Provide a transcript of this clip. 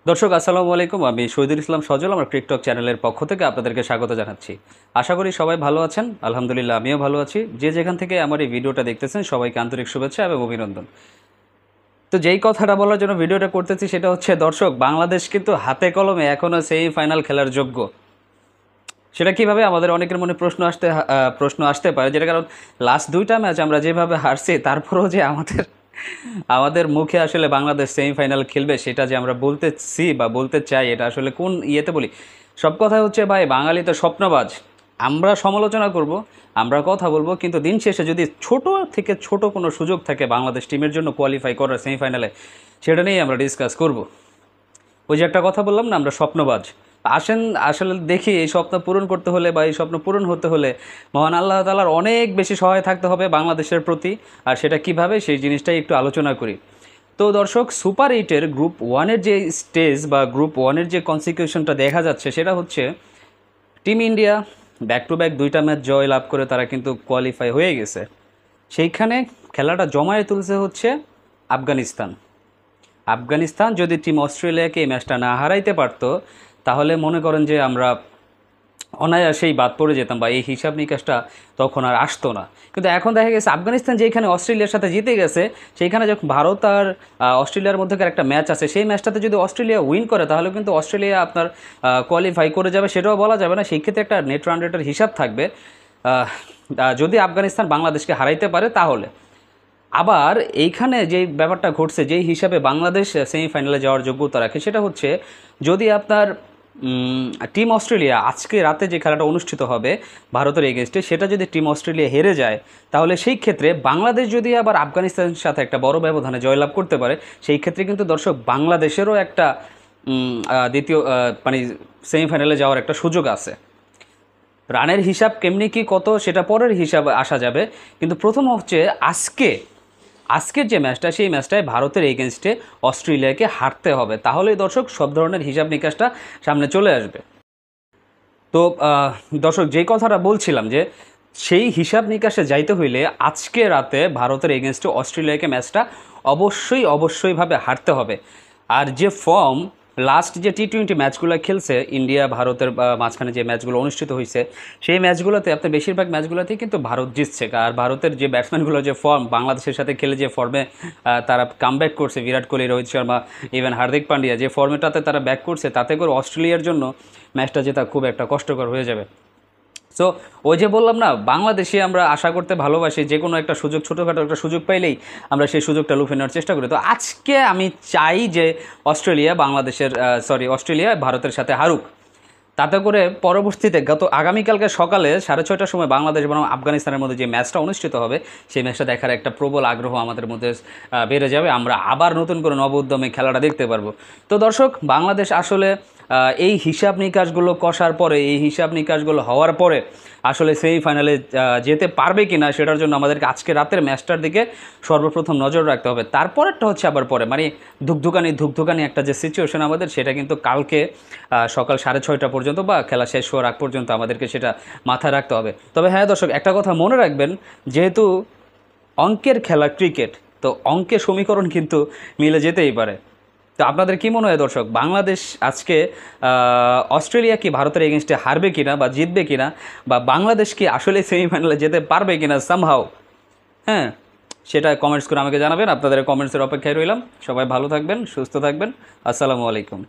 দর্শক আসসালামু আলাইকুম। আমি শহীদুল ইসলাম সজল, আমার টিকটক চ্যানেলের পক্ষ থেকে আপনাদেরকে স্বাগত জানাচ্ছি। আশা করি সবাই ভালো আছেন। আলহামদুলিল্লাহ আমিও ভালো আছি। যে যেখান থেকে আমার এই ভিডিওটা দেখতেছেন সবাইকে আন্তরিক শুভেচ্ছা এবং অভিনন্দন। তো যেই কথাটা বলার জন্য ভিডিওটা করতেছি সেটা হচ্ছে, দর্শক বাংলাদেশ কিন্তু হাতে কলমে এখনও সেমিফাইনাল খেলার যোগ্য। সেটা কিভাবে আমাদের অনেকের মনে প্রশ্ন আসতে পারে, যেটা কারণ লাস্ট দুইটা ম্যাচ আমরা যেভাবে হারছি, তারপরেও যে আমাদের আমাদের মুখে আসলে বাংলাদেশ সেমিফাইনাল খেলবে সেটা যে আমরা বলতেছি বা বলতে চাই, এটা আসলে কোন ইয়েতে বলি? সব কথা হচ্ছে ভাই, বাঙালি তো স্বপ্নবাজ। আমরা সমালোচনা করব, আমরা কথা বলবো, কিন্তু দিন শেষে যদি ছোট থেকে ছোট কোনো সুযোগ থাকে বাংলাদেশ টিমের জন্য কোয়ালিফাই করার সেমিফাইনালে, সেটা নিয়েই আমরা ডিসকাস করব। ওই যে একটা কথা বললাম না, আমরা স্বপ্নবাজ। আসেন আসলে দেখি, এই স্বপ্ন পূরণ করতে হলে বা এই স্বপ্ন পূরণ হতে হলে মহান আল্লাহ তাআলার অনেক বেশি সহায় থাকতে হবে বাংলাদেশের প্রতি। আর সেটা কিভাবে, সেই জিনিসটাই একটু আলোচনা করি। তো দর্শক, সুপার এইটের গ্রুপ ওয়ানের যে স্টেজ বা গ্রুপ ওয়ানের যে কনসিকিউশনটা দেখা যাচ্ছে, সেটা হচ্ছে team India back to back দুইটা ম্যাচ জয় লাভ করে তারা কিন্তু কোয়ালিফাই হয়ে গেছে। সেইখানে খেলাটা জমায়ে তুলছে হচ্ছে আফগানিস্তান। আফগানিস্তান যদি টিম অস্ট্রেলিয়াকে এই ম্যাচটা না হারাইতে পারতো, তাহলে মনে করেন যে আমরা অনায়াসেই বাদ পড়ে যেতাম বা এই হিসাব নিকাশটা তখন আর আসতো না। কিন্তু এখন দেখা গেছে আফগানিস্তান যেখানে অস্ট্রেলিয়ার সাথে জিতে গেছে, সেইখানে যখন ভারত আর অস্ট্রেলিয়ার মধ্যেকার একটা ম্যাচ আছে, সেই ম্যাচটাতে যদি অস্ট্রেলিয়া উইন করে, তাহলে কিন্তু অস্ট্রেলিয়া আপনার কোয়ালিফাই করে যাবে, সেটাও বলা যাবে না। সেই ক্ষেত্রে একটা নেট রান রেটের হিসাব থাকবে। যদি আফগানিস্তান বাংলাদেশকে হারাইতে পারে তাহলে। আবার এইখানে যে ব্যাপারটা ঘটছে, যেই হিসাবে বাংলাদেশ সেমিফাইনালে যাওয়ার যোগ্যতা রাখে, সেটা হচ্ছে যদি আপনার টিম অস্ট্রেলিয়া আজকে রাতে যে খেলাটা অনুষ্ঠিত হবে ভারতের এগেনস্টে, সেটা যদি টিম অস্ট্রেলিয়া হেরে যায়, তাহলে সেই ক্ষেত্রে বাংলাদেশ যদি আবার আফগানিস্তানের সাথে একটা বড় ব্যবধানে জয়লাভ করতে পারে, সেই ক্ষেত্রে কিন্তু দর্শক বাংলাদেশেরও একটা দ্বিতীয় মানে সেমিফাইনালে যাওয়ার একটা সুযোগ আছে। রানের হিসাব কেমনি কি কত সেটা পরের হিসাব আসা যাবে, কিন্তু প্রথম হচ্ছে আজকের যে ম্যাচটা, সেই ম্যাচটায় ভারতের এগেনস্টে অস্ট্রেলিয়াকে হারতে হবে, তাহলেই দর্শক সব ধরনের হিসাব নিকাশটা সামনে চলে আসবে। তো দর্শক, যেই কথাটা বলছিলাম যে সেই হিসাব নিকাশে যাইতে হইলে আজকে রাতে ভারতের এগেনস্টে অস্ট্রেলিয়াকে ম্যাচটা অবশ্যইভাবে হারতে হবে। আর যে ফর্ম লাস্ট যে টি-20 ম্যাচগুলো খেলছে ইন্ডিয়া ভারতের মাঝখানে যে ম্যাচগুলো অনুষ্ঠিত হয়েছে, সেই ম্যাচগুলোতে আপনার বেশিরভাগ ম্যাচগুলোতেই কিন্তু ভারত জিতছে। আর ভারতের যে ব্যাটসম্যানগুলো যে ফর্ম, বাংলাদেশের সাথে খেলে যে ফর্মে তারা কামব্যাক করছে, বিরাট কোহলি, রোহিত শর্মা, ইভেন হার্দিক পান্ডিয়া, যে ফর্মেটাতে তারা ব্যাক করছে, তাতে করে অস্ট্রেলিয়ার জন্য ম্যাচটা জেতা খুব একটা কষ্টকর হয়ে যাবে। সো ওই যে বললাম না, বাংলাদেশে আমরা আশা করতে ভালোবাসি, যে কোনো একটা সুযোগ, ছোটোখাটো একটা সুযোগ পাইলেই আমরা সেই সুযোগটা লুফে নেওয়ার চেষ্টা করি। তো আজকে আমি চাই যে অস্ট্রেলিয়া ভারতের সাথে হারুক, তাতে করে পরবর্তীতে আগামীকালকে সকালে 6:30টার সময় বাংলাদেশ বনাম আফগানিস্তানের মধ্যে যে ম্যাচটা অনুষ্ঠিত হবে, সেই ম্যাচটা দেখার একটা প্রবল আগ্রহ আমাদের মধ্যে বেড়ে যাবে। আমরা আবার নতুন করে নব উদ্যমে খেলাটা দেখতে পারবো। তো দর্শক, বাংলাদেশ আসলে এই হিসাব নিকাশগুলো কষার পরে, এই হিসাব নিকাশগুলো হওয়ার পরে আসলে সেমিফাইনালে যেতে পারবে কি না, সেটার জন্য আমাদেরকে আজকে রাতের ম্যাচটার দিকে সর্বপ্রথম নজর রাখতে হবে। তারপরেরটা হচ্ছে আবার পরে, মানে ধুকধুকানি একটা যে সিচুয়েশন আমাদের, সেটা কিন্তু কালকে সকাল 6:30 পর্যন্ত বা খেলা শেষ হওয়ার আগ পর্যন্ত আমাদেরকে সেটা মাথায় রাখতে হবে। তবে হ্যাঁ দর্শক, একটা কথা মনে রাখবেন, যেহেতু অঙ্কের খেলা ক্রিকেট, তো অঙ্কের সমীকরণ কিন্তু মিলে যেতেই পারে। তো আপনাদের কি মনে হয় দর্শক, বাংলাদেশ আজকে অস্ট্রেলিয়া কি ভারতের এগেনস্টে হারবে কিনা বা জিতবে কিনা, বা বাংলাদেশ কি আসলে সেমিফাইনালে যেতে পারবে কিনা সামহাও? হ্যাঁ, সেটা কমেন্টস করে আমাকে জানাবেন। আপনাদের কমেন্টসের অপেক্ষায় রইলাম। সবাই ভালো থাকবেন, সুস্থ থাকবেন। আসসালামু আলাইকুম।